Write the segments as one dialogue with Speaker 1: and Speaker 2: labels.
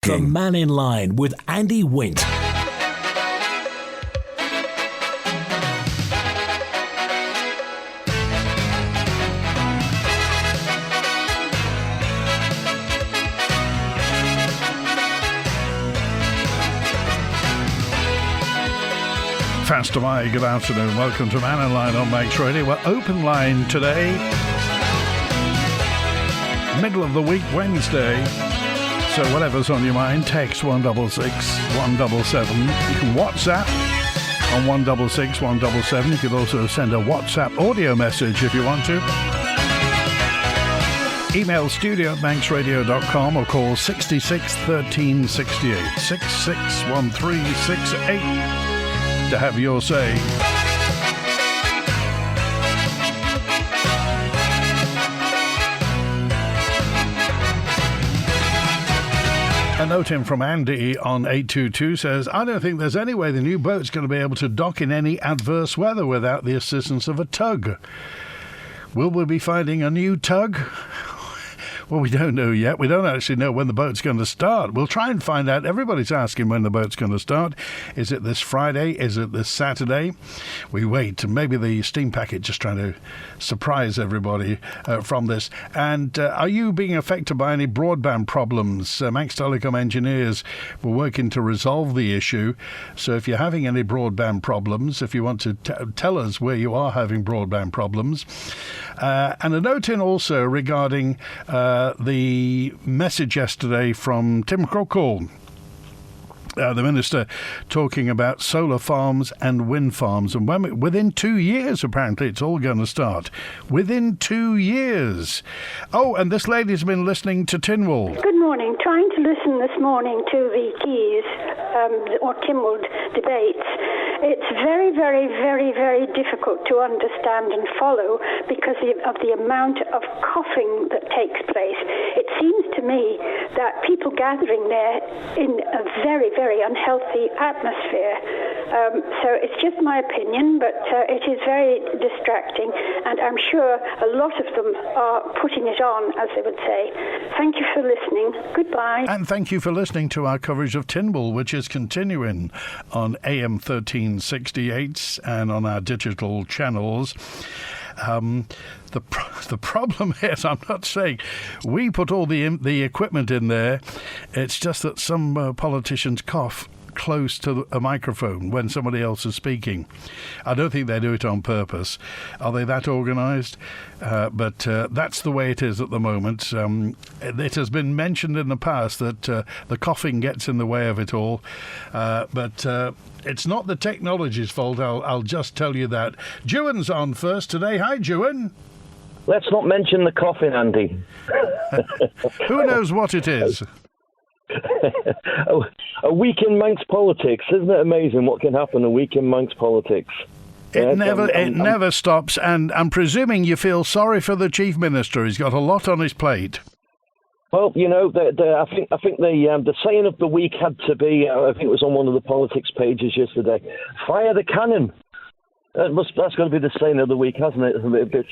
Speaker 1: The Mannin Line with Andy Wint.
Speaker 2: Faster Mai, good afternoon. Welcome to Mannin Line on Manx Radio. We're open line today, middle of the week, Wednesday. So whatever's on your mind, text 166 177. You can WhatsApp on 166 177. You could also send a WhatsApp audio message if you want to. Email studio@manxradio.com or call 66 13 68 661368 to have your say. A note in from Andy on 822 says, I don't think there's any way the new boat's going to be able to dock in any adverse weather without the assistance of a tug. Will we be finding a new tug? Well, we don't know yet. We don't actually know when the boat's going to start. We'll try and find out. Everybody's asking when the boat's going to start. Is it this Friday? Is it this Saturday? We wait. Maybe the steam packet just trying to surprise everybody from this. And are you being affected by any broadband problems? Manx Telecom engineers were working to resolve the issue. So if you're having any broadband problems, if you want to tell us where you are having broadband problems. And a note in also regarding the message yesterday from Tim Crockall, the Minister, talking about solar farms and wind farms. And within 2 years, apparently, it's all going to start. Within 2 years. Oh, and this lady's been listening to Tynwald.
Speaker 3: Good morning. Trying to listen this morning to the Keys or Tynwald debates. It's very, very, very, very difficult to understand and follow because of the amount of coughing that takes place. It seems to me that people gathering there in a very, very unhealthy atmosphere. So it's just my opinion, but it is very distracting, and I'm sure a lot of them are putting it on, as they would say. Thank you for listening. Goodbye.
Speaker 2: And thank you for listening to our coverage of Tynwald, which is continuing on AM 1368 and on our digital channels. The problem is, I'm not saying we put all the equipment in there. It's just that some politicians cough close to a microphone when somebody else is speaking. I don't think they do it on purpose. Are they that organised? But that's the way it is at the moment. It has been mentioned in the past that the coughing gets in the way of it all. But it's not the technology's fault, I'll just tell you that. Juan's on first today. Hi, Juan.
Speaker 4: Let's not mention the coughing, Andy.
Speaker 2: Who knows what it is?
Speaker 4: A week in Manx politics. Isn't it amazing what can happen a week in Manx politics?
Speaker 2: It never stops, and I'm presuming you feel sorry for the Chief Minister. He's got a lot on his plate.
Speaker 4: Well, you know, I think the saying of the week had to be, I think it was on one of the politics pages yesterday, fire the cannon. That's got to be the saying of the week, hasn't it? A bit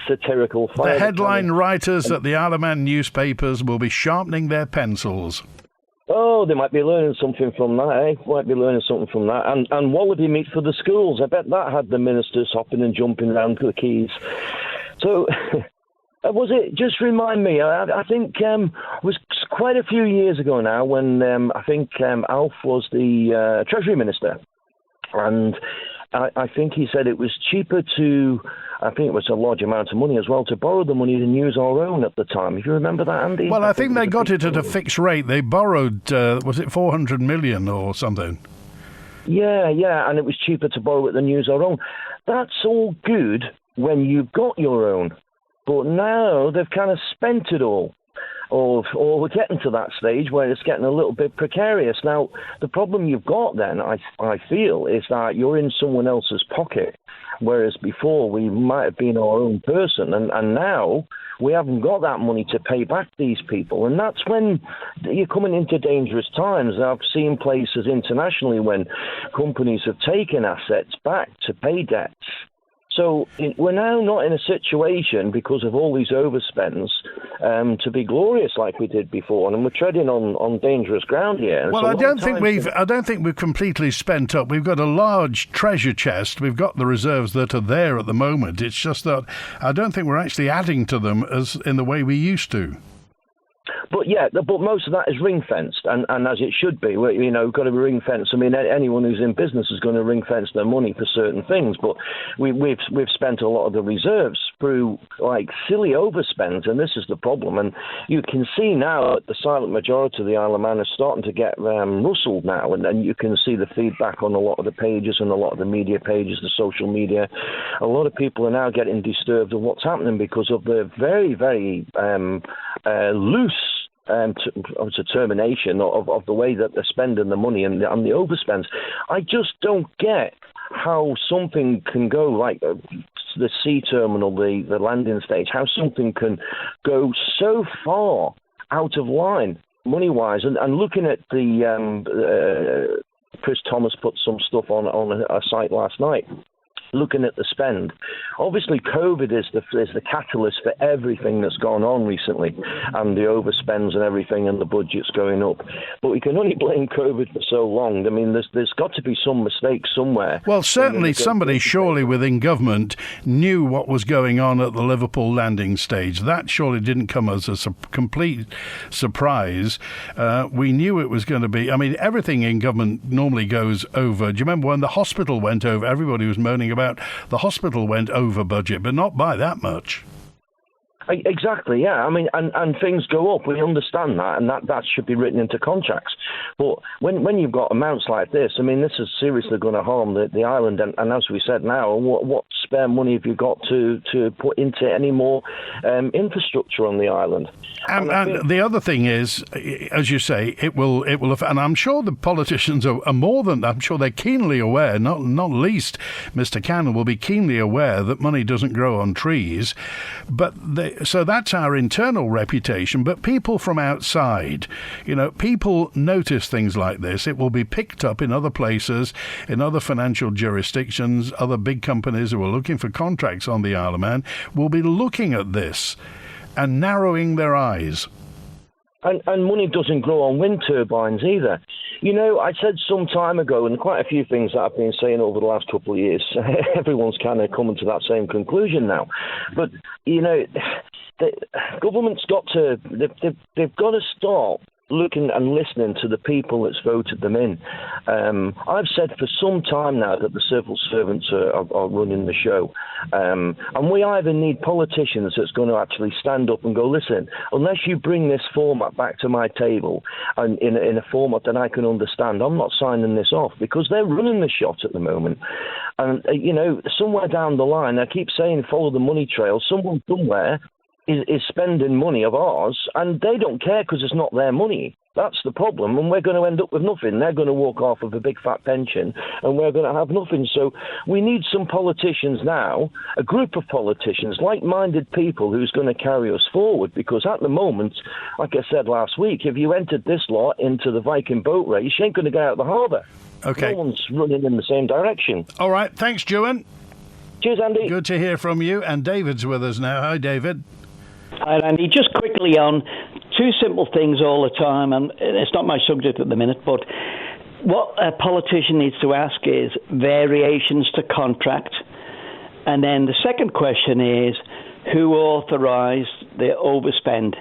Speaker 4: satirical. Fire
Speaker 2: the headline writers at the Isle of Man newspapers will be sharpening their pencils.
Speaker 4: Oh, they might be learning something from that, eh? Might be learning something from that. And Wallaby meet for the schools. I bet that had the ministers hopping and jumping around to the Keys. So... was it? Just remind me. I think it was quite a few years ago now when I think Alf was the Treasury Minister, and I think he said it was cheaper to. I think it was a large amount of money as well to borrow the money than use our own at the time. If you remember that, Andy.
Speaker 2: Well, I think they got it at a fixed rate. They borrowed, was it 400 million or something?
Speaker 4: Yeah, and it was cheaper to borrow it than use our own. That's all good when you've got your own. But now they've kind of spent it all, or we're getting to that stage where it's getting a little bit precarious. Now, the problem you've got then, I feel, is that you're in someone else's pocket, whereas before we might have been our own person, and now we haven't got that money to pay back these people. And that's when you're coming into dangerous times. I've seen places internationally when companies have taken assets back to pay debts. So we're now not in a situation, because of all these overspends, to be glorious like we did before, and we're treading on dangerous ground here.
Speaker 2: Well, I don't think we've completely spent up. We've got a large treasure chest. We've got the reserves that are there at the moment. It's just that I don't think we're actually adding to them as in the way we used to.
Speaker 4: But but most of that is ring fenced, and as it should be. We've got to be ring fenced. I mean, anyone who's in business is going to ring fence their money for certain things. But we've spent a lot of the reserves through like silly overspends, and this is the problem. And you can see now that the silent majority of the Isle of Man is starting to get rustled now, and you can see the feedback on a lot of the pages and a lot of the media pages, the social media. A lot of people are now getting disturbed of what's happening because of the very, very loose determination of the way that they're spending the money and the overspends. I just don't get how something can go like the sea terminal, the landing stage, how something can go so far out of line money-wise. And looking at the Chris Thomas put some stuff on a site last night, looking at the spend. Obviously, COVID is the catalyst for everything that's gone on recently, and the overspends and everything, and the budget's going up. But we can only blame COVID for so long. I mean, there's got to be some mistake somewhere.
Speaker 2: Well, certainly somebody surely within government knew what was going on at the Liverpool landing stage. That surely didn't come as a complete surprise. We knew it was going to be. I mean, everything in government normally goes over. Do you remember when the hospital went over? Everybody was moaning about the hospital went over budget, but not by that much.
Speaker 4: Exactly, yeah. I mean, and things go up. We understand that, and that should be written into contracts. But when you've got amounts like this, I mean, this is seriously going to harm the island. And as we said now, what spare money have you got to put into any more infrastructure on the island?
Speaker 2: And the other thing is, as you say, it will, and I'm sure the politicians are more than, I'm sure they're keenly aware, not least Mr. Cannon will be keenly aware that money doesn't grow on trees, so that's our internal reputation. But people from outside, people notice things like this. It will be picked up in other places, in other financial jurisdictions. Other big companies who are looking for contracts on the Isle of Man will be looking at this and narrowing their eyes.
Speaker 4: And money doesn't grow on wind turbines either. I said some time ago, and quite a few things that I've been saying over the last couple of years, everyone's kind of coming to that same conclusion now. But, the government's got to, they've got to stop looking and listening to the people that's voted them in. I've said for some time now that the civil servants are running the show. And we either need politicians that's going to actually stand up and go, listen, unless you bring this format back to my table and in a format that I can understand, I'm not signing this off, because they're running the shot at the moment. And, somewhere down the line, I keep saying follow the money trail. Someone somewhere is spending money of ours, and they don't care because it's not their money. That's the problem, and we're going to end up with nothing. They're going to walk off with a big fat pension, and we're going to have nothing. So we need some politicians now, a group of politicians, like-minded people who's going to carry us forward, because at the moment, like I said last week, if you entered this lot into the Viking boat race, you ain't going to get out of the harbour.
Speaker 2: Okay.
Speaker 4: No one's running in the same direction.
Speaker 2: All right, thanks, Juan.
Speaker 4: Cheers, Andy.
Speaker 2: Good to hear from you, and David's with us now. Hi, David.
Speaker 5: Hi, Andy. Just quickly on two simple things all the time, and it's not my subject at the minute, but what a politician needs to ask is variations to contract. And then the second question is, who authorised the overspend?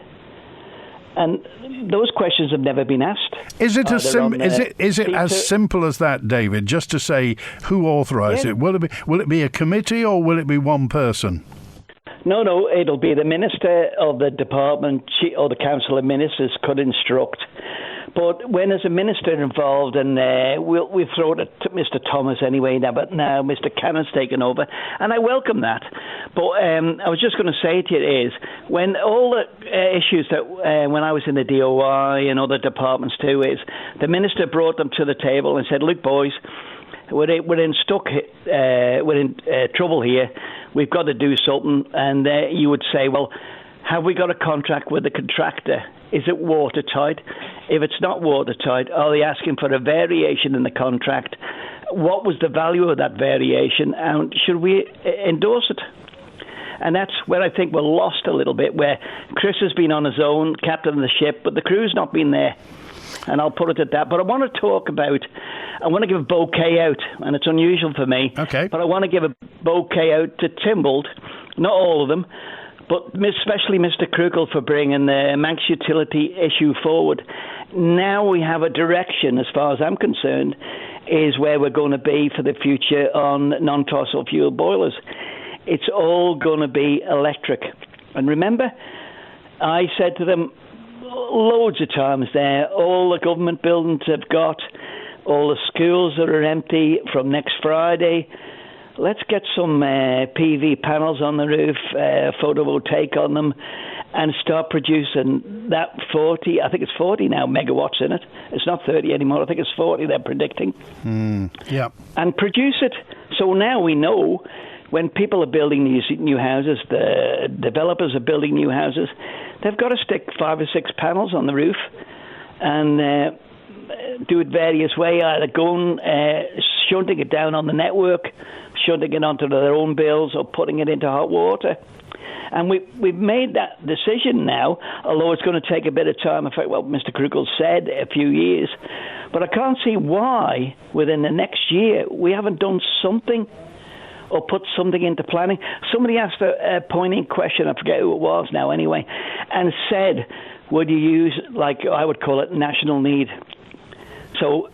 Speaker 5: And those questions have never been asked.
Speaker 2: Is it as simple as that, David? Just to say who authorised it? Will it be a committee, or will it be one person?
Speaker 5: No, it'll be the Minister of the Department or the Council of Ministers could instruct. But when there's a minister involved, and we've thrown it to Mr. Thomas anyway now, but now Mr. Cannon's taken over, and I welcome that. But I was just going to say to you is, when all the issues that when I was in the DOI and other departments too, is the minister brought them to the table and said, look, boys, we're in trouble here. We've got to do something. And you would say, well, have we got a contract with the contractor? Is it watertight? If it's not watertight, are they asking for a variation in the contract what was the value of that variation, and should we endorse it? And that's where I think we're lost a little bit, where Chris has been on his own, captain of the ship, but the crew's not been there. And I'll put it at that. But I want to give a bouquet out, and it's unusual for me.
Speaker 2: Okay.
Speaker 5: But I want to give a bouquet out to Tynwald, not all of them, but especially Mr. Krugel for bringing the Manx utility issue forward. Now we have a direction, as far as I'm concerned, is where we're going to be for the future on non-fossil fuel boilers. It's all going to be electric. And remember, I said to them loads of times there, all the government buildings have got, all the schools that are empty from next Friday. Let's get some PV panels on the roof, photovoltaic on them, and start producing that 40, I think it's 40 now, megawatts in it. It's not 30 anymore. I think it's 40 they're predicting.
Speaker 2: Yeah.
Speaker 5: And produce it. So now we know when people are building these new houses, the developers are building new houses, they've got to stick 5 or 6 panels on the roof and do it various ways, either going, shunting it down on the network, shunting it onto their own bills, or putting it into hot water. And we've made that decision now, although it's going to take a bit of time. In fact, well, Mr. Krugel said a few years. But I can't see why, within the next year, we haven't done something or put something into planning. Somebody asked a poignant question, I forget who it was now anyway, and said, would you use, like I would call it, national need? So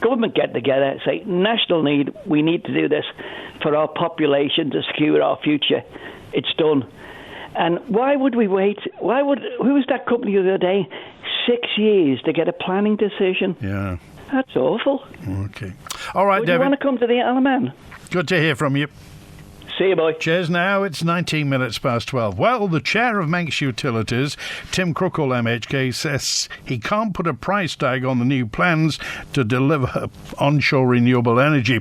Speaker 5: government get together, say, national need, we need to do this for our population to secure our future. It's done. And why would we wait? Who was that company the other day? 6 years to get a planning decision.
Speaker 2: Yeah.
Speaker 5: That's awful.
Speaker 2: Okay. All right,
Speaker 5: Would
Speaker 2: David.
Speaker 5: you want to come to the Isle of Man?
Speaker 2: Good to hear from you.
Speaker 5: See you, boy.
Speaker 2: Cheers now. It's 19 minutes past 12. Well, the chair of Manx Utilities, Tim Krugel, MHK, says he can't put a price tag on the new plans to deliver onshore renewable energy.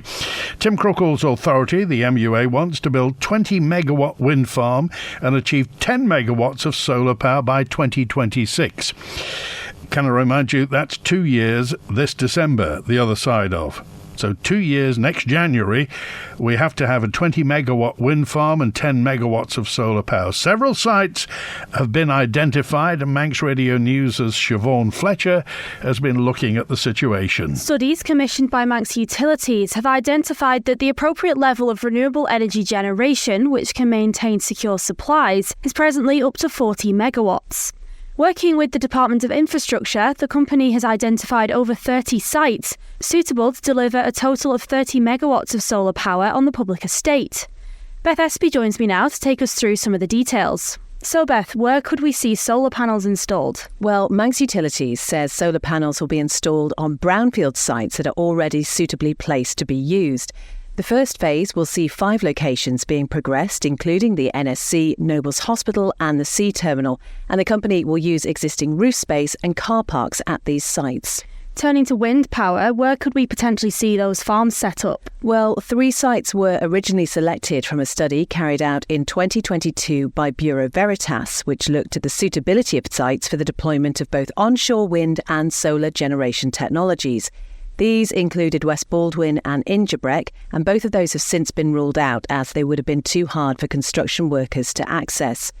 Speaker 2: Tim Krugel's authority, the MUA, wants to build 20-megawatt wind farm and achieve 10 megawatts of solar power by 2026. Can I remind you, that's 2 years this December, the other side of. So 2 years next January, we have to have a 20-megawatt wind farm and 10 megawatts of solar power. Several sites have been identified, and Manx Radio News' Siobhan Fletcher has been looking at the situation.
Speaker 6: Studies commissioned by Manx Utilities have identified that the appropriate level of renewable energy generation, which can maintain secure supplies, is presently up to 40 megawatts. Working with the Department of Infrastructure, the company has identified over 30 sites suitable to deliver a total of 30 megawatts of solar power on the public estate. Beth Espy joins me now to take us through some of the details. So Beth, where could we see solar panels installed?
Speaker 7: Well, Manx Utilities says solar panels will be installed on brownfield sites that are already suitably placed to be used. The first phase will see 5 locations being progressed, including the NSC, Nobles Hospital and the Sea Terminal, and the company will use existing roof space and car parks at these sites.
Speaker 6: Turning to wind power, where could we potentially see those farms set up?
Speaker 7: Well, 3 sites were originally selected from a study carried out in 2022 by Bureau Veritas, which looked at the suitability of sites for the deployment of both onshore wind and solar generation technologies. These included West Baldwin and Ingebrek, and both of those have since been ruled out as they would have been too hard for construction workers to access.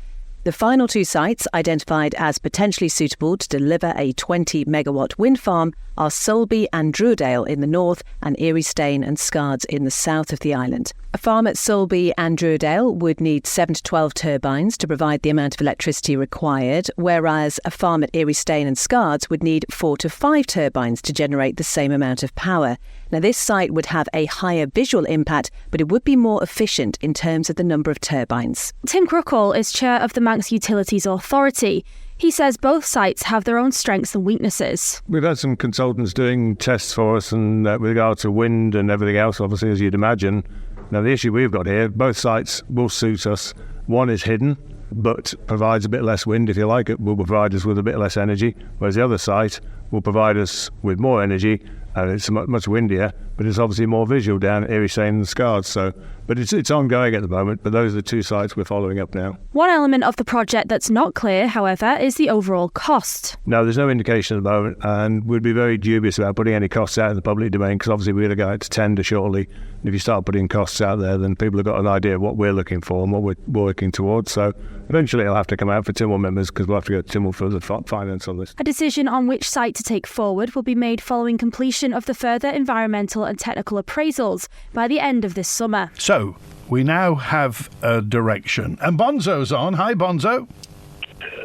Speaker 7: The final 2 sites identified as potentially suitable to deliver a 20-megawatt wind farm are Sulby and Druidale in the north and Eriestane and Scards in the south of the island. A farm at Sulby and Druidale would need 7 to 12 turbines to provide the amount of electricity required, whereas a farm at Eriestane and Scards would need 4 to 5 turbines to generate the same amount of power. Now, this site would have a higher visual impact, but it would be more efficient in terms of the number of turbines.
Speaker 6: Tim Krugel is chair of the Manx Utilities Authority. He says both sites have their own strengths and weaknesses.
Speaker 8: We've had some consultants doing tests for us, and with regard to wind and everything else, obviously, as you'd imagine. Now, the issue we've got here, both sites will suit us. One is hidden, but provides a bit less wind, if you like. It will provide us with a bit less energy, whereas the other site will provide us with more energy, and it's much windier, but but it's obviously more visual down at Erie and Scard. So, but it's ongoing at the moment. But those are the two sites we're following up now.
Speaker 6: One element of the project that's not clear, however, is the overall cost.
Speaker 8: No, there's no indication at the moment, and we'd be very dubious about putting any costs out in the public domain, because obviously we're going to go out to tender shortly. And if you start putting costs out there, then people have got an idea of what we're looking for and what we're working towards. So eventually it'll have to come out for Tynwald members, because we'll have to go to Tynwald for the finance on this.
Speaker 6: A decision on which site to take forward will be made following completion of the further environmental and technical appraisals by the end of this summer.
Speaker 2: So, we now have a direction. And Bonzo's on. Hi, Bonzo.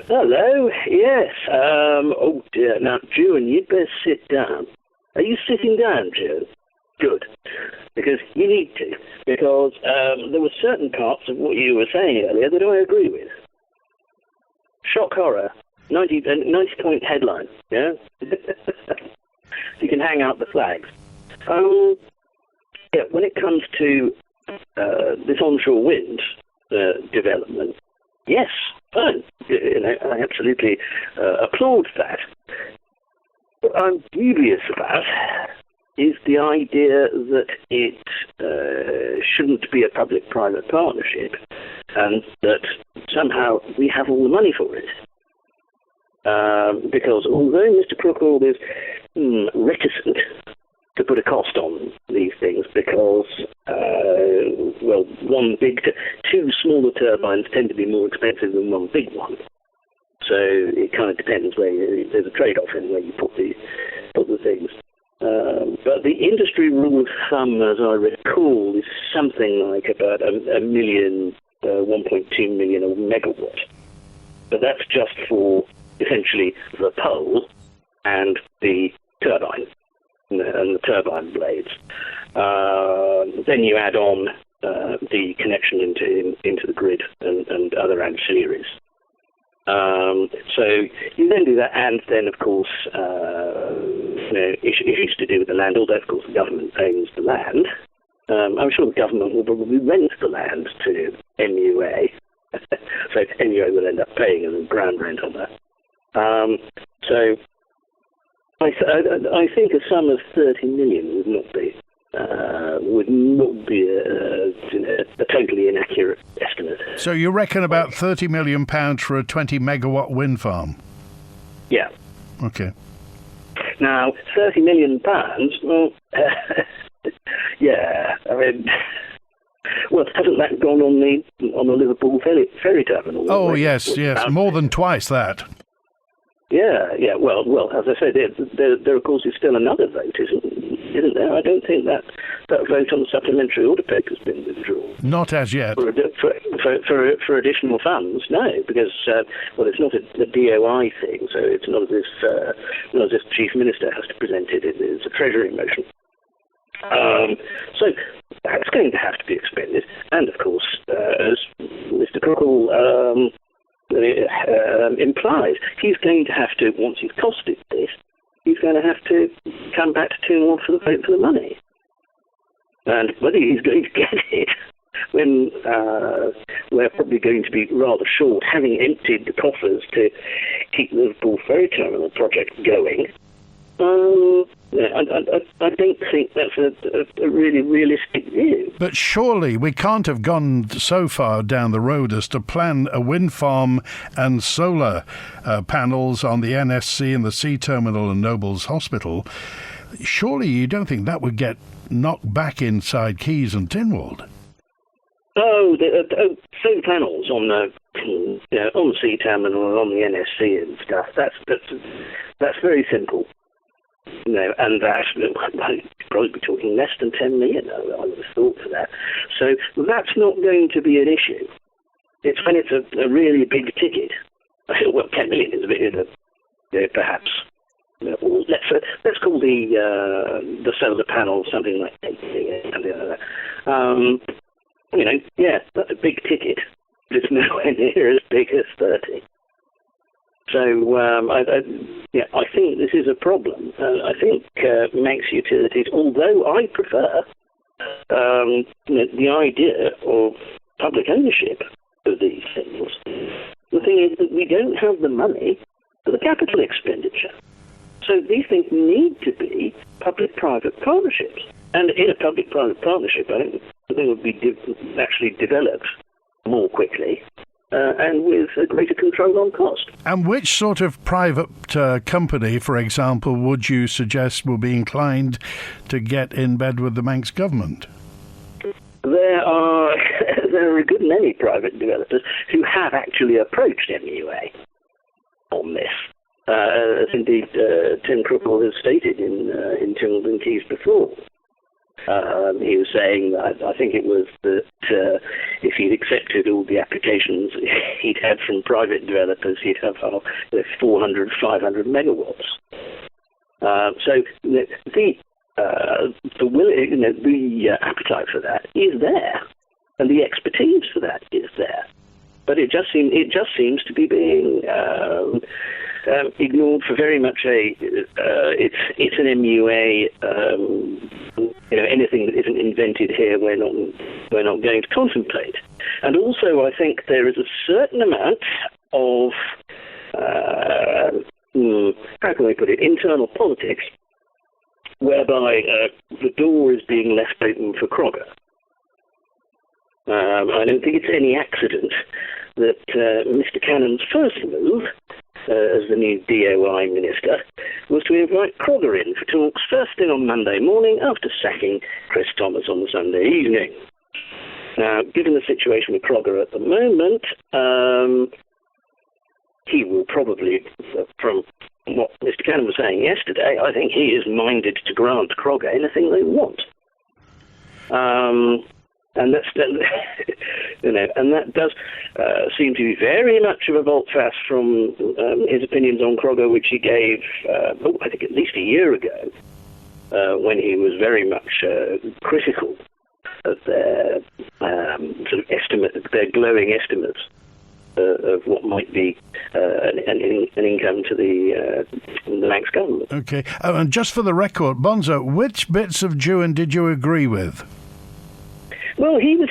Speaker 9: Hello, yes. Oh dear. Now, June, you'd best sit down. Are you sitting down, June? Good. Because you need to. Because there were certain parts of what you were saying earlier that I agree with. Shock horror. 90-point headline, yeah? You can hang out the flags. Yeah, when it comes to this onshore wind development, yes, fine. I absolutely applaud that. What I'm dubious about is the idea that it shouldn't be a public-private partnership, and that somehow we have all the money for it. Because although Mr. Crookall is reticent to put a cost on these things, because, two smaller turbines tend to be more expensive than one big one. So it kind of depends there's a trade-off in where you put the things. But the industry rule of thumb, as I recall, is something like about a million, 1.2 million a megawatt. But that's just for essentially the pole and the turbine and the turbine blades. Then you add on the connection into the grid and other ancillaries. So you then do that, and then of course, issues to do with the land. Although of course the government owns the land, I'm sure the government will probably rent the land to MUA. So MUA will end up paying a ground rent on that. So I think a sum of 30 million would not be a totally inaccurate estimate.
Speaker 2: So you reckon about £30 million for a 20 megawatt wind farm?
Speaker 9: Yeah.
Speaker 2: Okay.
Speaker 9: Now, £30 million, well, yeah, I mean, well, hasn't that gone on the Liverpool ferry terminal?
Speaker 2: Oh, yes, more than twice that.
Speaker 9: Yeah. Well, as I said, there of course is still another vote, isn't there? I don't think that vote on the supplementary order pack has been withdrawn.
Speaker 2: Not as yet.
Speaker 9: For additional funds, no, because it's not a DOI thing, so it's not as if the Chief Minister has to present it. It's a Treasury motion. So that's going to have to be expended, and of course, as Mr. Crookall implies, he's going to have to, once he's costed this, he's going to have to come back to Tynwald for the vote for the money. And whether he's going to get it when we're probably going to be rather short, having emptied the coffers to keep the Liverpool Ferry Terminal project going, I don't think that's a really realistic view.
Speaker 2: But surely we can't have gone so far down the road as to plan a wind farm and solar panels on the NSC and the Sea Terminal and Nobles Hospital. Surely you don't think that would get knocked back inside Quays and Tynwald?
Speaker 9: Oh, solar panels on the Sea Terminal and on the NSC and stuff. That's very simple. And that you'd probably be talking less than 10 million, I would have thought, for that. So that's not going to be an issue. It's when it's a really big ticket. Well, 10 million is a bit, perhaps. Let's call the solar panel something like 8 million, something like that. That's a big ticket. It's nowhere near as big as 30. So I think this is a problem. I think Manx Utilities, although I prefer the idea of public ownership of these things, the thing is that we don't have the money for the capital expenditure. So these things need to be public-private partnerships. And in a public-private partnership, I think the thing would be actually developed more quickly and with a greater control on cost.
Speaker 2: And which sort of private company, for example, would you suggest will be inclined to get in bed with the Manx government?
Speaker 9: There are a good many private developers who have actually approached MUA on this. As indeed Tim Crookall has stated in Timmins Keys before. He was saying that I think it was that if he'd accepted all the applications he'd had from private developers, he'd have 400, 500 megawatts. So the appetite for that is there, and the expertise for that is there. But it just seems to be being ignored for very much it's an MUA. Anything that isn't invented here, we're not going to contemplate. And also, I think there is a certain amount of how can I put it, internal politics, whereby the door is being left open for Crogger. I don't think it's any accident that Mr. Cannon's first move as the new DOI minister was to invite Crogger in for talks first thing on Monday morning after sacking Chris Thomas on the Sunday evening. Now, given the situation with Crogger at the moment, he will probably, from what Mr. Cannon was saying yesterday, I think he is minded to grant Crogger anything they want. And that's and that does seem to be very much of a volte-face from his opinions on Crogger, which he gave, I think at least a year ago, when he was very much critical of their sort of their glowing estimates of what might be an income to the Manx government.
Speaker 2: Okay, and just for the record, Bonzo, which bits of Dewan did you agree with?
Speaker 9: Well, he was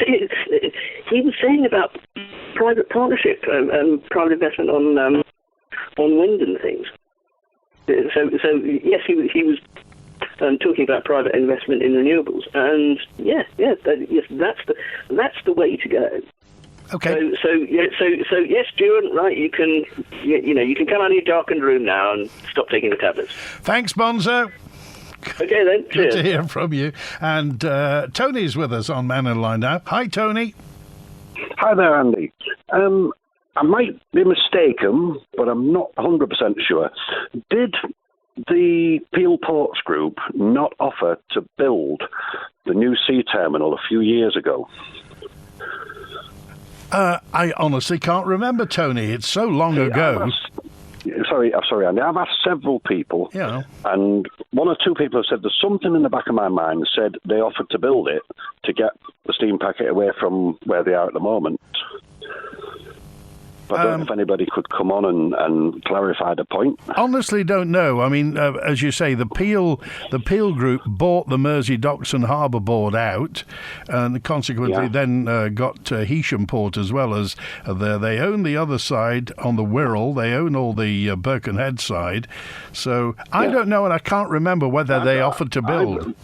Speaker 9: saying about private partnership and private investment on wind and things. So yes, he was talking about private investment in renewables, and yes, that's the way to go.
Speaker 2: Okay.
Speaker 9: So yes, Dewan, right? You can come out of your darkened room now and stop taking the tablets.
Speaker 2: Thanks, Bonzo.
Speaker 9: Okay then.
Speaker 2: Good
Speaker 9: Cheers.
Speaker 2: to hear from you. And Tony's with us on Mannin Line now. Hi, Tony.
Speaker 10: Hi there, Andy. I might be mistaken, but I'm not 100% sure. Did the Peel Ports Group not offer to build the new sea terminal a few years ago?
Speaker 2: I honestly can't remember, Tony. It's so long ago.
Speaker 10: Sorry, Andy. I've asked several people, and one or two people have said there's something in the back of my mind that said they offered to build it to get the steam packet away from where they are at the moment. But I don't know if anybody could come on and clarify the point.
Speaker 2: Honestly, don't know. I mean, as you say, the Peel Group bought the Mersey Docks and Harbour Board out, and consequently then got Heysham Port as well as there. They own the other side on the Wirral. They own all the Birkenhead side. So I don't know, and I can't remember whether they offered to build.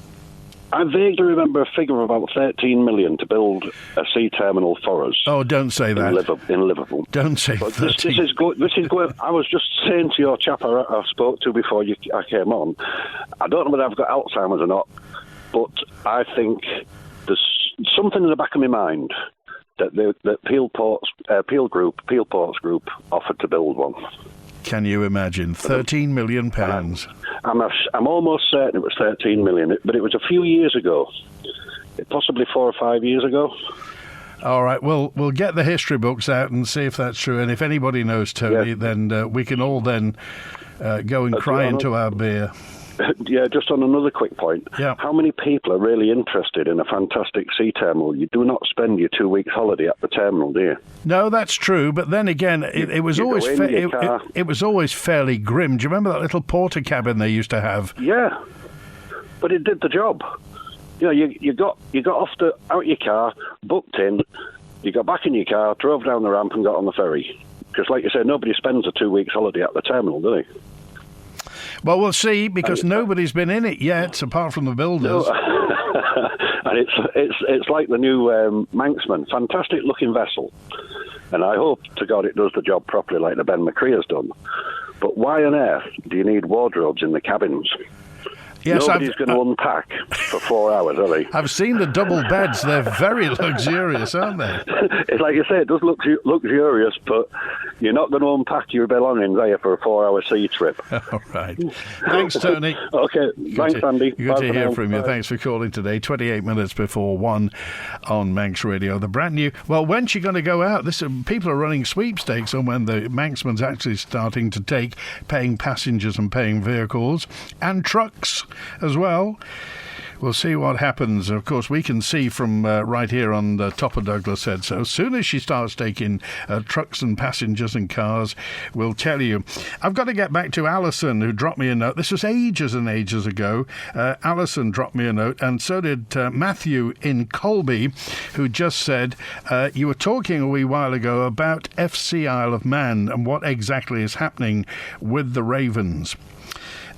Speaker 10: I vaguely remember a figure of about 13 million to build a sea terminal for us.
Speaker 2: Oh, don't say that.
Speaker 10: In Liverpool.
Speaker 2: Don't say
Speaker 10: but
Speaker 2: 13.
Speaker 10: This is going. I was just saying to your chap I spoke to before I came on, I don't know whether I've got Alzheimer's or not, but I think there's something in the back of my mind that Peel Ports Group offered to build one.
Speaker 2: Can you imagine? £13 million.
Speaker 10: I'm almost certain it was 13 million, but it was a few years ago, possibly 4 or 5 years ago.
Speaker 2: All right, we'll get the history books out and see if that's true. And if anybody knows, Tony, then we can all then go and cry into our beer.
Speaker 10: Yeah, just on another quick point.
Speaker 2: Yeah.
Speaker 10: How many people are really interested in a fantastic sea terminal? You do not spend your 2 weeks holiday at the terminal, do you?
Speaker 2: No, that's true. But then again, it was always it was always fairly grim. Do you remember that little porter cabin they used to have?
Speaker 10: Yeah, but it did the job. You know, you got out your car, booked in, you got back in your car, drove down the ramp, and got on the ferry. Because, like you said, nobody spends a 2 weeks holiday at the terminal, do they?
Speaker 2: Well, we'll see, because nobody's been in it yet, apart from the builders.
Speaker 10: No. And it's like the new Manxman, fantastic looking vessel. And I hope to God it does the job properly like the Ben McCree has done. But why on earth do you need wardrobes in the cabins?
Speaker 2: Yes,
Speaker 10: Nobody's going to unpack for 4 hours, are they?
Speaker 2: I've seen the double beds. They're very luxurious, aren't they?
Speaker 10: It's like you say, it does look luxurious, but you're not going to unpack your belongings, are you, for a 4-hour sea trip?
Speaker 2: All right. Thanks, Tony.
Speaker 10: Okay. Thanks, Andy.
Speaker 2: Good to hear from you. Thanks for calling today. 28 minutes before 1 on Manx Radio. The brand new... Well, when's she going to go out? People are running sweepstakes on when the Manxman's actually starting to take paying passengers and paying vehicles and trucks as well. We'll see what happens. Of course, we can see from right here on the top of Douglas Head. So as soon as she starts taking trucks and passengers and cars, we'll tell you. I've got to get back to Alison, who dropped me a note. This was ages and ages ago. Alison dropped me a note, and so did Matthew in Colby, who just said, you were talking a wee while ago about FC Isle of Man and what exactly is happening with the Ravens.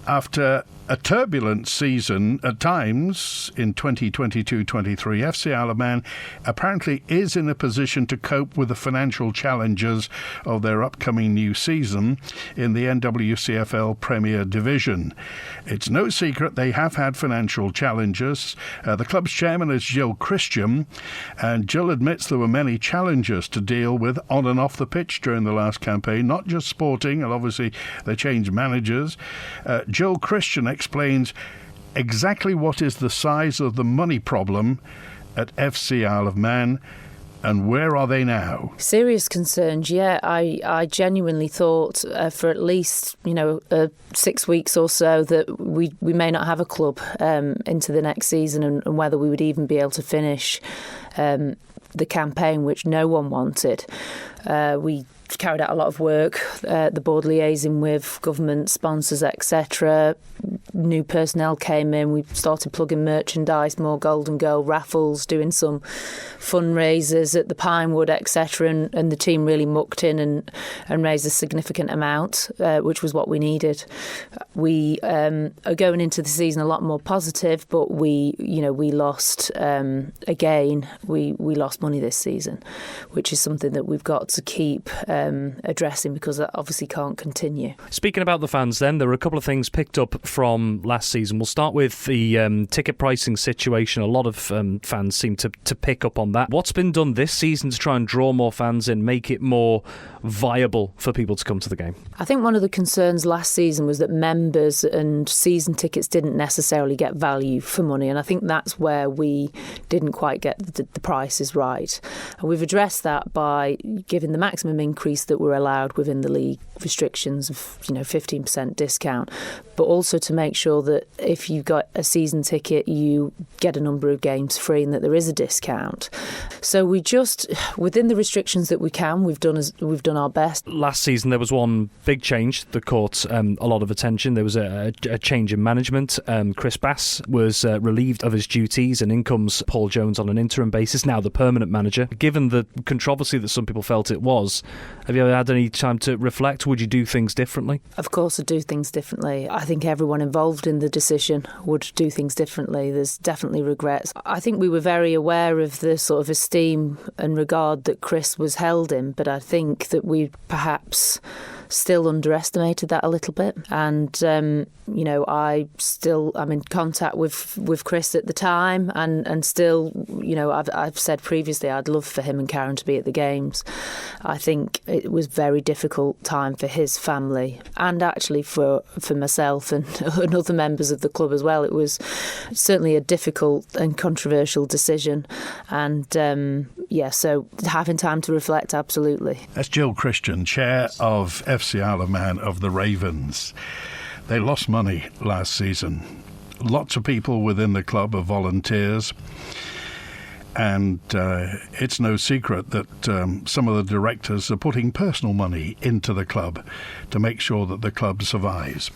Speaker 2: After a turbulent season at times in 2022-23, FC Isle of Man apparently is in a position to cope with the financial challenges of their upcoming new season in the NWCFL Premier Division. It's no secret they have had financial challenges. The club's chairman is Jill Christian, and Jill admits there were many challenges to deal with on and off the pitch during the last campaign, not just sporting, and obviously they changed managers. Jill Christian explains exactly what is the size of the money problem at FC Isle of Man and where are they now?
Speaker 11: Serious concerns, yeah. I genuinely thought for at least 6 weeks or so that we may not have a club into the next season, and whether we would even be able to finish the campaign, which no one wanted. We carried out a lot of work, the board liaising with government sponsors, etc. New personnel came in. We started plugging merchandise, more golden goal raffles, doing some fundraisers at the Pinewood, etc. And the team really mucked in and raised a significant amount, which was what we needed. We are going into the season a lot more positive, but we lost again. We lost money this season, which is something that we've got to keep addressing, because that obviously can't continue.
Speaker 12: Speaking about the fans then, there were a couple of things picked up from last season. We'll start with the ticket pricing situation. A lot of fans seem to pick up on that. What's been done this season to try and draw more fans in, make it more viable for people to come to the game? I
Speaker 11: think one of the concerns last season was that members and season tickets didn't necessarily get value for money, and I think that's where we didn't quite get the prices right. And we've addressed that by giving the maximum increase that we're allowed within the league restrictions of 15% discount, but also to make sure that if you've got a season ticket you get a number of games free and that there is a discount. So we just, within the restrictions that we can, we've done our best.
Speaker 12: Last season there was one big change that caught a lot of attention. There was a change in management. Chris Bass was relieved of his duties, and in comes Paul Jones on an interim basis, now the permanent manager. Given the controversy that some people felt it was, have you ever had any time to reflect? Would you do things differently?
Speaker 11: Of course I'd do things differently. I think everyone involved in the decision would do things differently. There's definitely regrets. I think we were very aware of the sort of esteem and regard that Chris was held in, but I think that we perhaps still underestimated that a little bit. And I'm in contact with Chris at the time, and still, I've said previously I'd love for him and Karen to be at the games. I think it was a very difficult time for his family, and actually for myself and other members of the club as well. It was certainly a difficult and controversial decision, and so having time to reflect, absolutely.
Speaker 2: That's Jill Christian, chair of FC Isle of Man of the Ravens. They lost money last season. Lots of people within the club are volunteers. And it's no secret that some of the directors are putting personal money into the club to make sure that the club survives.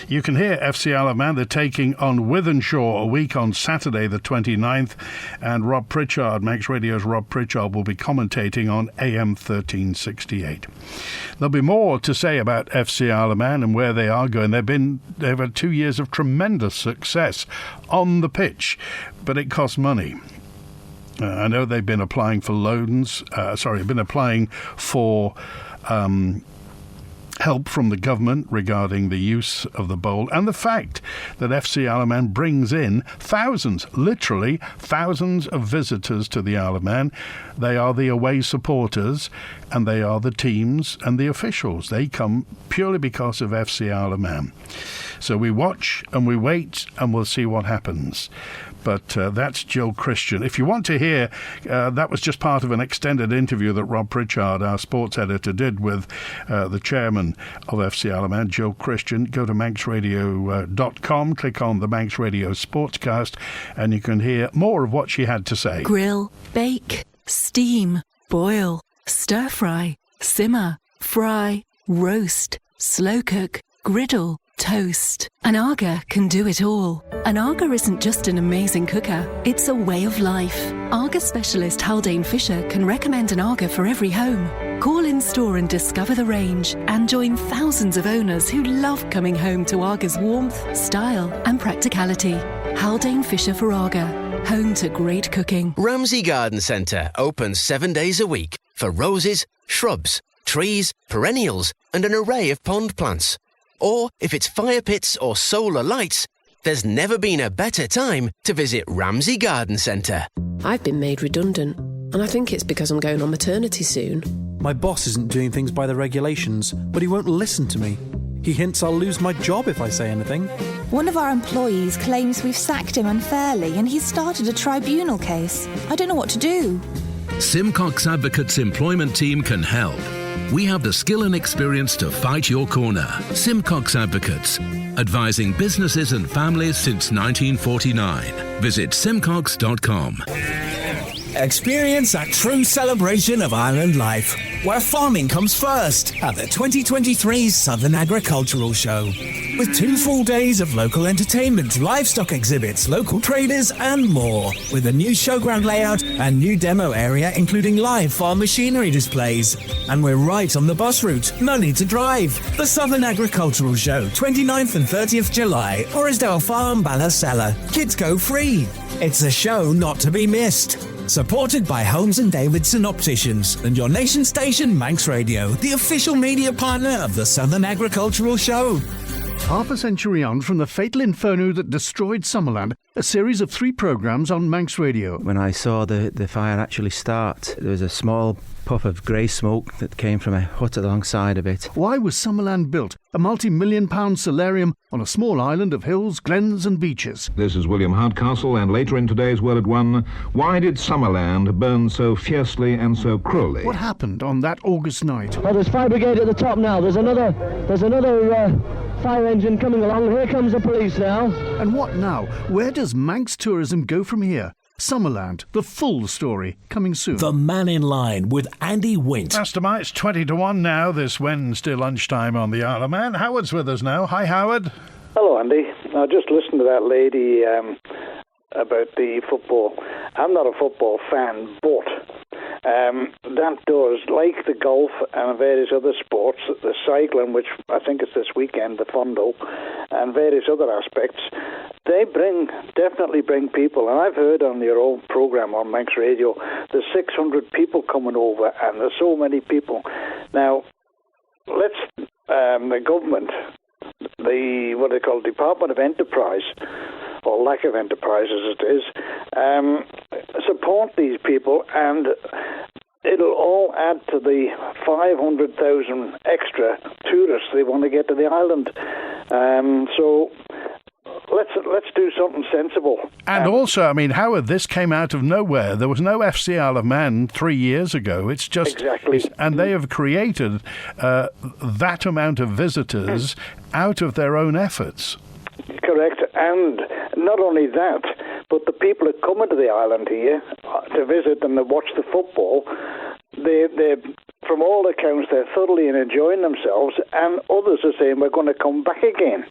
Speaker 2: You can hear FC Isle of Man. They're taking on Wythenshawe a week on Saturday the 29th, and Rob Pritchard, Manx Radio's Rob Pritchard, will be commentating on AM 1368. There'll be more to say about FC Isle of Man and where they are going. They've had 2 years of tremendous success on the pitch, but it costs money. I know they've been applying for loans, applying for help from the government regarding the use of the bowl, and the fact that FC Isle of Man brings in literally thousands of visitors to the Isle of Man. They are the away supporters, and they are the teams and the officials. They come purely because of FC Isle of Man. So we watch and we wait, and we'll see what happens. But that's Joe Christian. If you want to hear, that was just part of an extended interview that Rob Pritchard, our sports editor, did with the chairman of FC Isle of Man, Joe Christian. Go to manxradio.com, click on the Manx Radio Sportscast, and you can hear more of what she had to say.
Speaker 13: Grill, bake, steam, boil, stir fry, simmer, fry, roast, slow cook, griddle, toast. An Aga can do it all. An Aga isn't just an amazing cooker, it's a way of life. Aga specialist Haldane Fisher can recommend an Aga for every home. Call in store and discover the range, and join thousands of owners who love coming home to Aga's warmth, style and practicality. Haldane Fisher for Aga, home to great cooking.
Speaker 14: Ramsey Garden Centre opens 7 days a week for roses, shrubs, trees, perennials and an array of pond plants. Or, if it's fire pits or solar lights, there's never been a better time to visit Ramsey Garden Centre.
Speaker 15: I've been made redundant, and I think it's because I'm going on maternity soon.
Speaker 16: My boss isn't doing things by the regulations, but he won't listen to me. He hints I'll lose my job if I say anything.
Speaker 17: One of our employees claims we've sacked him unfairly, and he's started a tribunal case. I don't know what to do.
Speaker 18: Simcox Advocates Employment Team can help. We have the skill and experience to fight your corner. Simcox Advocates, advising businesses and families since 1949. Visit simcox.com.
Speaker 19: Experience a true celebration of island life, where farming comes first at the 2023 Southern Agricultural Show. With 2 full days of local entertainment, livestock exhibits, local traders and more. With a new showground layout and new demo area including live farm machinery displays. And we're right on the bus route, no need to drive. The Southern Agricultural Show, 29th and 30th July, Orisdale Farm, Ballasella. Kids go free. It's a show not to be missed. Supported by Holmes & Davidson Opticians and your nation station Manx Radio, the official media partner of the Southern Agricultural Show.
Speaker 20: Half a century on from the fatal inferno that destroyed Summerland, a series of 3 programmes on Manx Radio.
Speaker 21: When I saw the fire actually start, there was a small puff of grey smoke that came from a hut alongside of it.
Speaker 20: Why was Summerland built? A multi-million-pound solarium on a small island of hills, glens and beaches.
Speaker 22: This is William Hardcastle, and later in today's World at One, why did Summerland burn so fiercely and so cruelly?
Speaker 20: What happened on that August night?
Speaker 23: Well, there's fire brigade at the top now. There's another fire engine coming along. Here comes the police now.
Speaker 20: And what now? Where does Manx tourism go from here? Summerland, the full story, coming soon.
Speaker 1: The Mannin Line with Andy Wint.
Speaker 2: Mastermind, it's 20-1 now, this Wednesday lunchtime on the Isle of Man. Howard's with us now. Hi, Howard.
Speaker 24: Hello, Andy. I just listened to that lady about the football. I'm not a football fan, but that does, like the golf and various other sports, the cycling, which I think is this weekend, the Fondo, and various other aspects, they definitely bring people. And I've heard on your own programme on Manx Radio, there's 600 people coming over, and there's so many people. Now, the government, what they call Department of Enterprise, or lack of enterprise as it is, support these people, and it'll all add to the 500,000 extra tourists they want to get to the island. So let's do something sensible.
Speaker 2: And also, I mean, Howard, this came out of nowhere. There was no FC Isle of Man 3 years ago. It's just
Speaker 24: exactly,
Speaker 2: and they have created that amount of visitors out of their own efforts.
Speaker 24: Correct, and not only that, But the people that come into the island here to visit and to watch the football, they're from all accounts, they're thoroughly enjoying themselves, and others are saying we're going to come back again.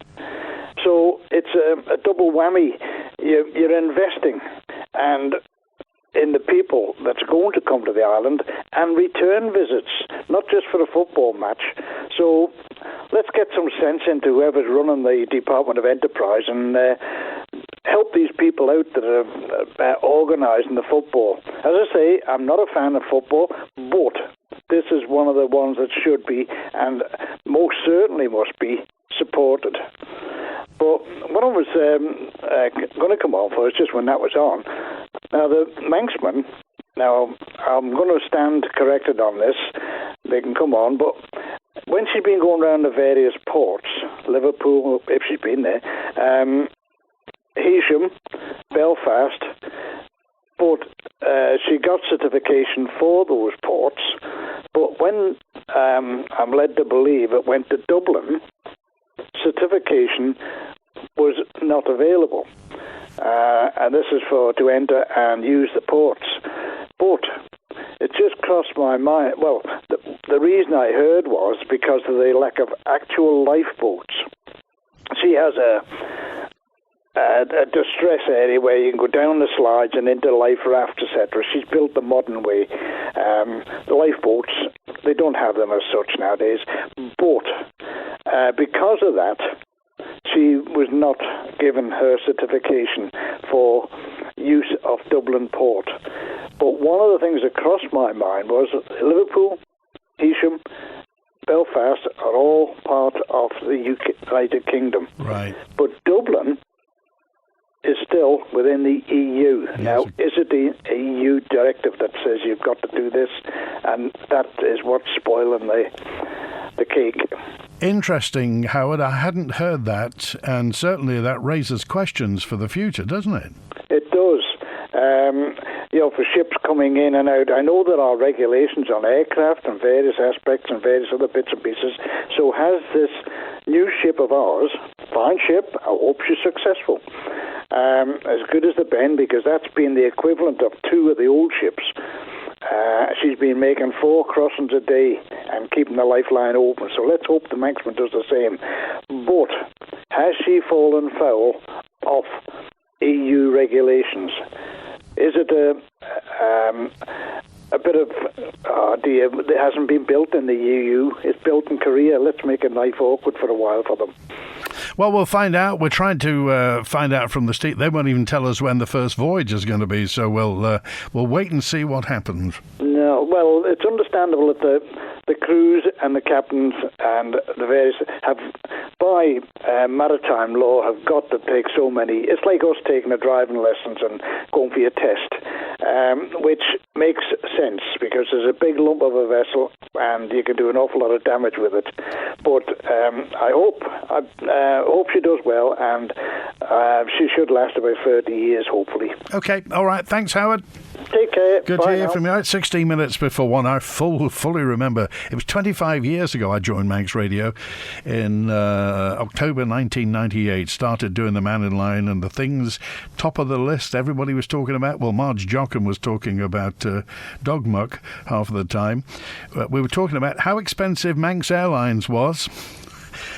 Speaker 24: So it's a double whammy. You're investing and in the people that's going to come to the island and return visits, not just for a football match. So let's get some sense into whoever's running the Department of Enterprise and help these people out that are organising the football. As I say, I'm not a fan of football, but this is one of the ones that should be and most certainly must be supported. But what I was going to come on for is just when that was on. Now, the Manxman, now I'm going to stand corrected on this, they can come on, but when she's been going around the various ports, Liverpool, if she's been there, Heysham, Belfast, but she got certification for those ports, but when I'm led to believe it went to Dublin, certification was not available. And this is to enter and use the ports. But it just crossed my mind. Well, the reason I heard was because of the lack of actual lifeboats. She has a distress area where you can go down the slides and into life rafts, etc. She's built the modern way. The lifeboats, they don't have them as such nowadays. But because of that, she was not given her certification for use of Dublin Port. But one of the things that crossed my mind was Liverpool, Heysham, Belfast are all part of the United Kingdom.
Speaker 2: Right.
Speaker 24: But Dublin is still within the EU. Yes. Now, is it the EU directive that says you've got to do this? And that is what's spoiling the cake.
Speaker 2: Interesting, Howard. I hadn't heard that, and certainly that raises questions for the future, doesn't it?
Speaker 24: It does. For ships coming in and out, I know there are regulations on aircraft and various aspects and various other bits and pieces. So has this new ship of ours, fine ship, I hope she's successful, as good as the Ben, because that's been the equivalent of 2 of the old ships. She's been making 4 crossings a day and keeping the lifeline open. So let's hope the Manxman does the same. But has she fallen foul of EU regulations? Is it a bit of idea that hasn't been built in the EU? It's built in Korea. Let's make it life awkward for a while for them.
Speaker 2: Well, we'll find out. We're trying to find out from the state. They won't even tell us when the first voyage is going to be, so we'll wait and see what happens.
Speaker 24: No, well, it's understandable that the crews and the captains and the various have, by maritime law, have got to take so many. It's like us taking a driving lessons and going for your test, which makes sense because there's a big lump of a vessel and you can do an awful lot of damage with it. But I hope she does well, and she should last about 30 years, hopefully.
Speaker 2: Okay, all right. Thanks, Howard.
Speaker 24: Take care.
Speaker 2: Good to hear from you. It's 16 minutes before 1. I fully remember. It was 25 years ago I joined Manx Radio in October 1998. Started doing the Mannin Line, and the things top of the list everybody was talking about. Well, Marge Jockham was talking about dog muck half of the time. We were talking about how expensive Manx Airlines was.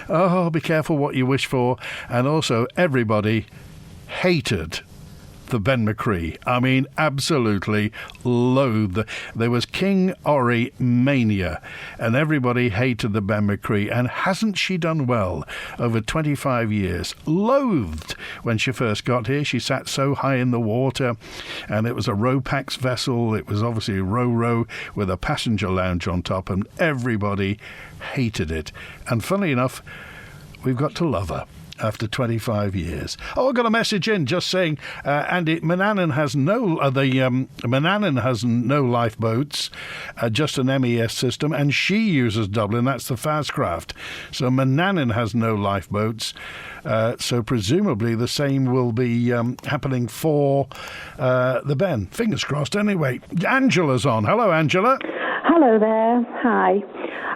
Speaker 2: Oh, be careful what you wish for. And also, everybody hated the Ben McCree. I mean, absolutely loathed. There was King Orry mania, and everybody hated the Ben McCree. And hasn't she done well over 25 years? Loathed when she first got here. She sat so high in the water, and it was a Ropax vessel. It was obviously a Ro-Ro with a passenger lounge on top, and everybody hated it. And funnily enough, we've got to love her after 25 years. Oh, I got a message in just saying, Andy, Mannin has no Mannin has no lifeboats, just an MES system, and she uses Dublin. That's the Fastcraft. So Mannin has no lifeboats. So presumably the same will be happening for the Ben. Fingers crossed. Anyway, Angela's on. Hello, Angela.
Speaker 3: Hello there. Hi.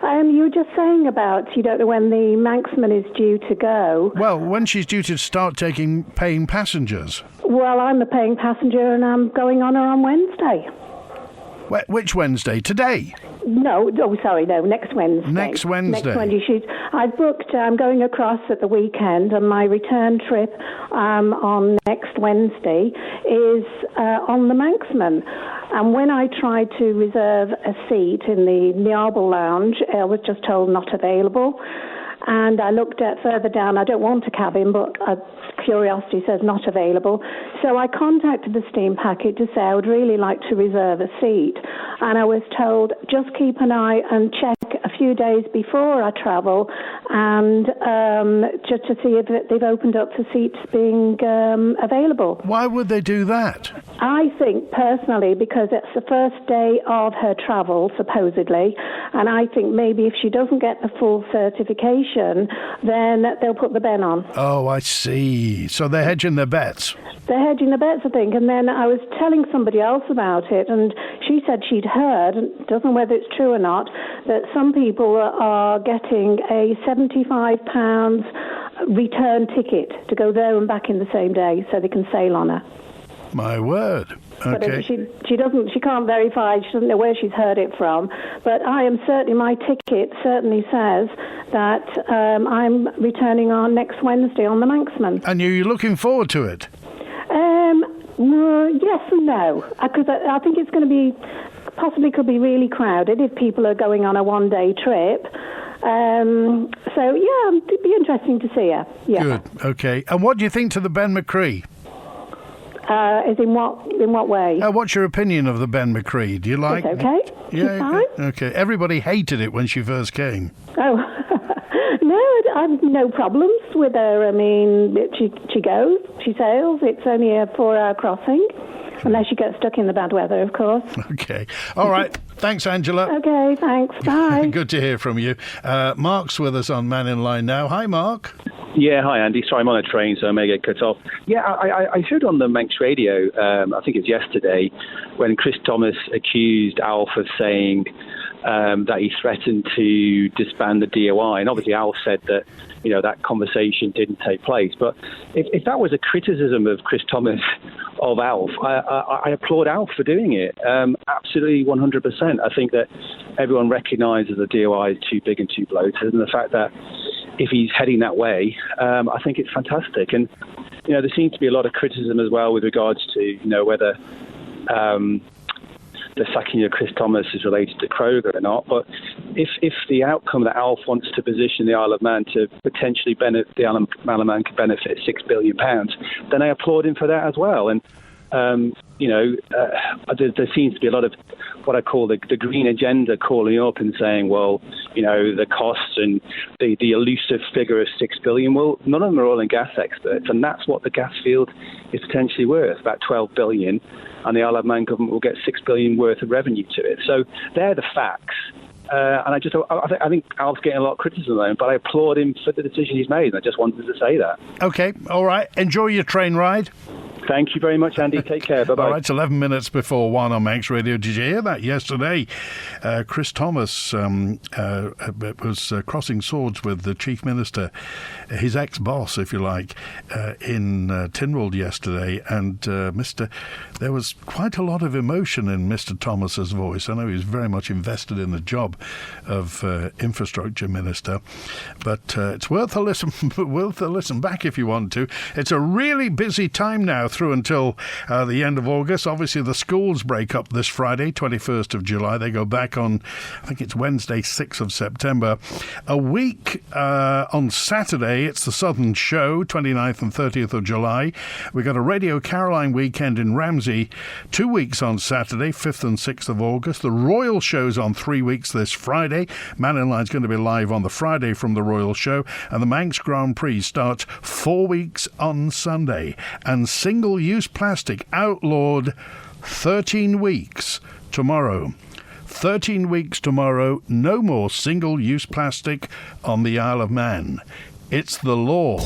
Speaker 3: You were just saying about you don't know when the Manxman is due to go.
Speaker 2: Well, when she's due to start paying passengers.
Speaker 3: Well, I'm a paying passenger and I'm going on her on Wednesday.
Speaker 2: Which Wednesday? Today?
Speaker 3: No, next Wednesday.
Speaker 2: Next Wednesday.
Speaker 3: Next Wednesday. I've booked, I'm going across at the weekend, and my return trip on next Wednesday is on the Manxman. And when I tried to reserve a seat in the Niarble Lounge, I was just told not available. And I looked at further down, I don't want a cabin, but curiosity says not available. So I contacted the steam packet to say I would really like to reserve a seat. And I was told, just keep an eye and check a few days before I travel, and just to see if they've opened up for seats being available.
Speaker 2: Why would they do that?
Speaker 3: I think, personally, because it's the first day of her travel, supposedly, and I think maybe if she doesn't get the full certification, then they'll put the ben on.
Speaker 2: Oh, I see. So they're hedging their bets.
Speaker 3: They're hedging the bets, I think. And then I was telling somebody else about it, and she said she'd heard, and doesn't know whether it's true or not, that some people are getting a £75 return ticket to go there and back in the same day so they can sail on her.
Speaker 2: My word. Okay.
Speaker 3: But she can't verify, she doesn't know where she's heard it from. But my ticket certainly says that I'm returning on next Wednesday on the Manxman.
Speaker 2: And you're looking forward to it?
Speaker 3: Yes and no. Because I think it's going to be, possibly could be really crowded if people are going on a one-day trip. So, yeah, it'd be interesting to see her. Yeah.
Speaker 2: Good, okay. And what do you think to the Ben McCree?
Speaker 3: Is in what way?
Speaker 2: What's your opinion of the Ben McCree? Do you like?
Speaker 3: It's okay.
Speaker 2: Yeah.
Speaker 3: She's fine.
Speaker 2: Okay. Everybody hated it when she first came.
Speaker 3: Oh, no, I've no problems with her. I mean, she goes, she sails. It's only a 4-hour crossing, unless you get stuck in the bad weather, of course.
Speaker 2: Okay. All right. Thanks, Angela.
Speaker 3: Okay. Thanks. Bye.
Speaker 2: Good to hear from you. Mark's with us on Mannin Line now. Hi, Mark.
Speaker 4: Yeah, hi Andy. Sorry, I'm on a train, so I may get cut off. Yeah, I heard on the Manx radio, I think it's yesterday, when Chris Thomas accused Alf of saying that he threatened to disband the DOI, and obviously Alf said that that conversation didn't take place. But if that was a criticism of Chris Thomas of Alf, I applaud Alf for doing it. Absolutely 100%. I think that everyone recognises the DOI is too big and too bloated, and the fact that if he's heading that way, I think it's fantastic. And, there seems to be a lot of criticism as well with regards to, whether the sacking of Chris Thomas is related to Kroger or not. But if the outcome that Alf wants to position the Isle of Man to potentially benefit, the Isle of Man could benefit £6 billion, then I applaud him for that as well. And, there seems to be a lot of what I call the green agenda calling up and saying, well, the costs and the elusive figure of $6 billion. Well, none of them are oil and gas experts, and that's what the gas field is potentially worth, about $12 billion, and the Isle of Man government will get $6 billion worth of revenue to it. So they're the facts. And I think Alf's getting a lot of criticism of him, but I applaud him for the decision he's made. And I just wanted to say that.
Speaker 2: Okay, all right. Enjoy your train ride.
Speaker 4: Thank you very much, Andy. Take care. Bye-bye.
Speaker 2: All right, it's 11 minutes before 1 on Manx Radio. Did you hear that yesterday? Chris Thomas was crossing swords with the Chief Minister, his ex-boss, if you like, in Tynwald yesterday. And there was quite a lot of emotion in Mr. Thomas's voice. I know he was very much invested in the job of Infrastructure Minister. But it's worth a listen back if you want to. It's a really busy time now through until the end of August. Obviously, the schools break up this Friday, 21st of July. They go back on, I think it's Wednesday, 6th of September. A week on Saturday, it's the Southern Show, 29th and 30th of July. We've got a Radio Caroline weekend in Ramsey, 2 weeks on Saturday, 5th and 6th of August. The Royal Show's on 3 weeks this Friday. Mannin Line's going to be live on the Friday from the Royal Show. And the Manx Grand Prix starts 4 weeks on Sunday. And single-use plastic outlawed 13 weeks tomorrow. 13 weeks tomorrow, no more single-use plastic on the Isle of Man. It's the law.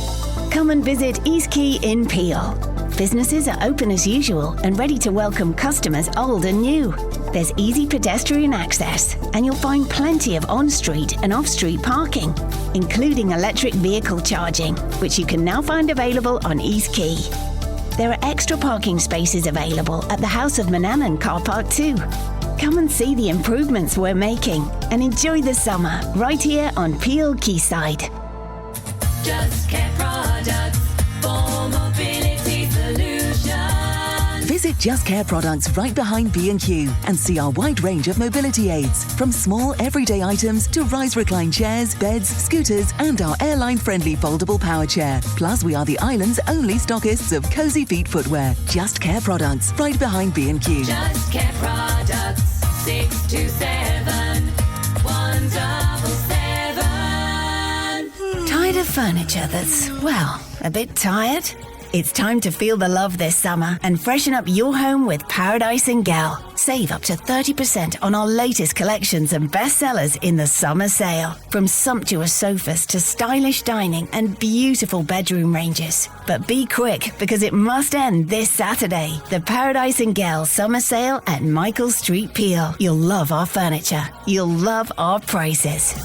Speaker 5: Come and visit East Quay in Peel. Businesses are open as usual and ready to welcome customers old and new. There's easy pedestrian access, and you'll find plenty of on-street and off-street parking, including electric vehicle charging, which you can now find available on East Quay. There are extra parking spaces available at the House of Mannin car park too. Come and see the improvements we're making and enjoy the summer right here on Peel Quayside.
Speaker 6: Just Care Products for mobility solutions.
Speaker 7: Visit Just Care Products right behind B&Q and see our wide range of mobility aids, from small everyday items to rise-recline chairs, beds, scooters and our airline-friendly foldable power chair. Plus, we are the island's only stockists of cosy feet footwear. Just Care Products right behind B&Q.
Speaker 6: Just Care Products, 627 177.
Speaker 5: Tired of furniture that's, well, a bit tired? It's time to feel the love this summer and freshen up your home with Paradise & Gel. Save up to 30% on our latest collections and bestsellers in the summer sale. From sumptuous sofas to stylish dining and beautiful bedroom ranges. But be quick, because it must end this Saturday. The Paradise & Gel summer sale at Michael Street, Peel. You'll love our furniture. You'll love our prices.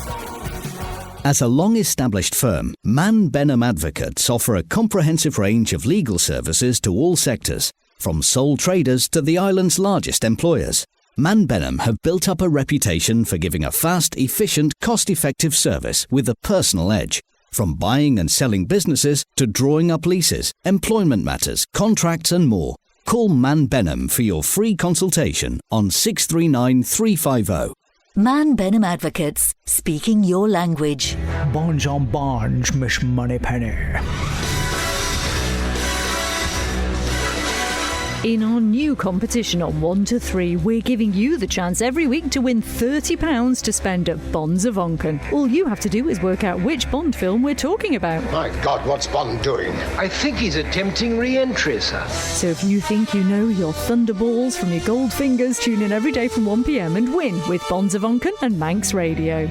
Speaker 8: As a long-established firm, Mann Benham Advocates offer a comprehensive range of legal services to all sectors, from sole traders to the island's largest employers. Mann Benham have built up a reputation for giving a fast, efficient, cost-effective service with a personal edge. From buying and selling businesses to drawing up leases, employment matters, contracts and more. Call Mann Benham for your free consultation on 639 350.
Speaker 7: Man Benham Advocates, speaking your language.
Speaker 25: Bonds on bonds, Miss Moneypenny.
Speaker 26: In our new competition on 1 to 3, we're giving you the chance every week to win £30 to spend at Bonds of Onken. All you have to do is work out which Bond film we're talking about.
Speaker 27: My God, what's Bond doing? I think he's attempting re-entry, sir.
Speaker 26: So if you think you know your Thunderballs from your gold fingers, tune in every day from 1 p.m. and win with Bonds of Onken and Manx Radio.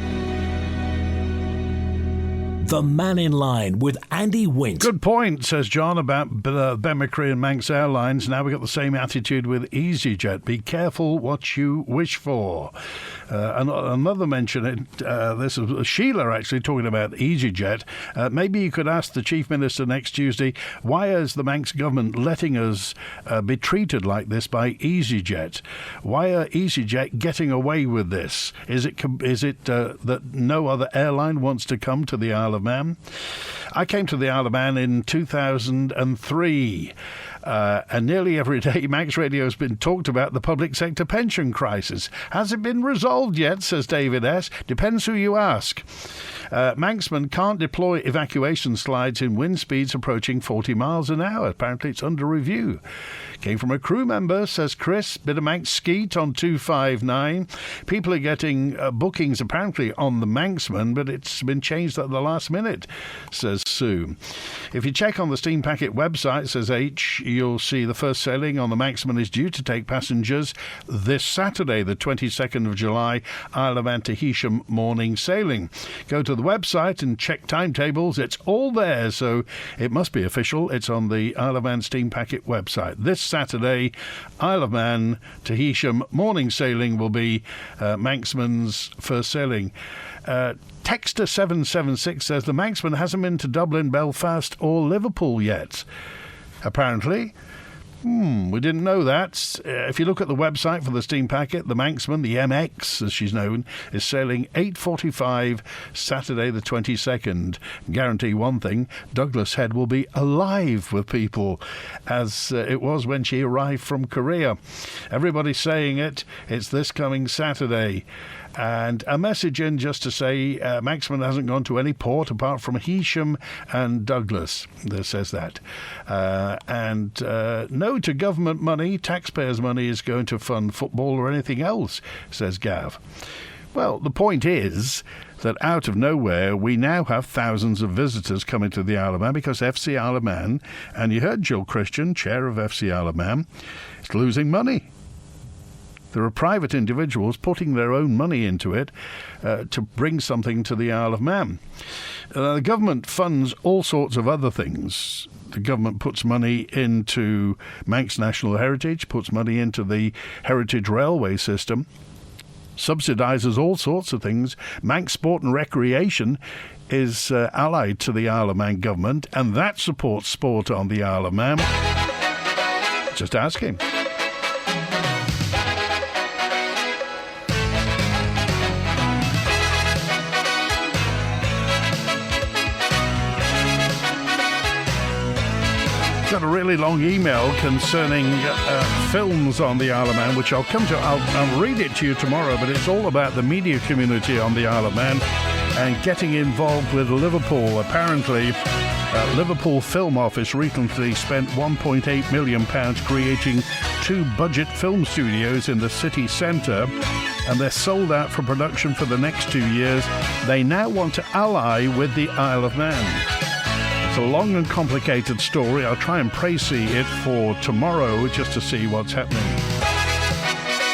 Speaker 1: The Mannin Line with Andy Wint.
Speaker 2: Good point, says John, about Bemicry and Manx Airlines. Now we've got the same attitude with EasyJet. Be careful what you wish for. Another mention, this is Sheila actually talking about EasyJet. Maybe you could ask the Chief Minister next Tuesday, why is the Manx government letting us be treated like this by EasyJet? Why are EasyJet getting away with this? Is it that no other airline wants to come to the Isle of Man? I came to the Isle of Man in 2003. And nearly every day, Manx Radio has been talked about the public sector pension crisis. Has it been resolved yet, says David S. Depends who you ask. Manxman can't deploy evacuation slides in wind speeds approaching 40 miles an hour. Apparently it's under review. Came from a crew member, says Chris. Bit of Manx skeet on 259. People are getting bookings apparently on the Manxman, but it's been changed at the last minute, says Sue. If you check on the Steam Packet website, says H, you'll see the first sailing on the Manxman is due to take passengers this Saturday, the 22nd of July, Isle of Man to Heysham morning sailing. Go to the website and check timetables. It's all there, so it must be official. It's on the Isle of Man Steam Packet website. This Saturday, Isle of Man to Heysham morning sailing will be Manxman's first sailing. Texter 776 says the Manxman hasn't been to Dublin, Belfast or Liverpool yet. Apparently. We didn't know that. If you look at the website for the Steam Packet, the Manxman, the MX as she's known, is sailing 8:45 Saturday the 22nd. Guarantee one thing, Douglas Head will be alive with people as it was when she arrived from Korea. Everybody's saying it. It's this coming Saturday. And a message in just to say Manxman hasn't gone to any port apart from Heysham and Douglas. That says that. And no to government money, taxpayers' money is going to fund football or anything else, says Gav. Well, the point is that out of nowhere we now have thousands of visitors coming to the Isle of Man because FC Isle of Man, and you heard Jill Christian, chair of FC Isle of Man, is losing money. There are private individuals putting their own money into it to bring something to the Isle of Man. The government funds all sorts of other things. The government puts money into Manx National Heritage, puts money into the Heritage Railway System, subsidises all sorts of things. Manx Sport and Recreation is allied to the Isle of Man government, and that supports sport on the Isle of Man. Just asking. Got a really long email concerning films on the Isle of Man, which I'll come to. I'll read it to you tomorrow, but it's all about the media community on the Isle of Man and getting involved with Liverpool. Apparently, Liverpool Film Office recently spent £1.8 million creating 2 budget film studios in the city centre, and they're sold out for production for the next 2 years. They now want to ally with the Isle of Man. It's a long and complicated story. I'll try and précis it for tomorrow just to see what's happening.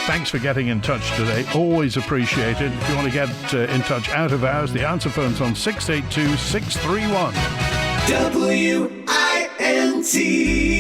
Speaker 2: Thanks for getting in touch today. Always appreciated. If you want to get in touch out of hours, the answer phone's on 682 631.
Speaker 6: WINT.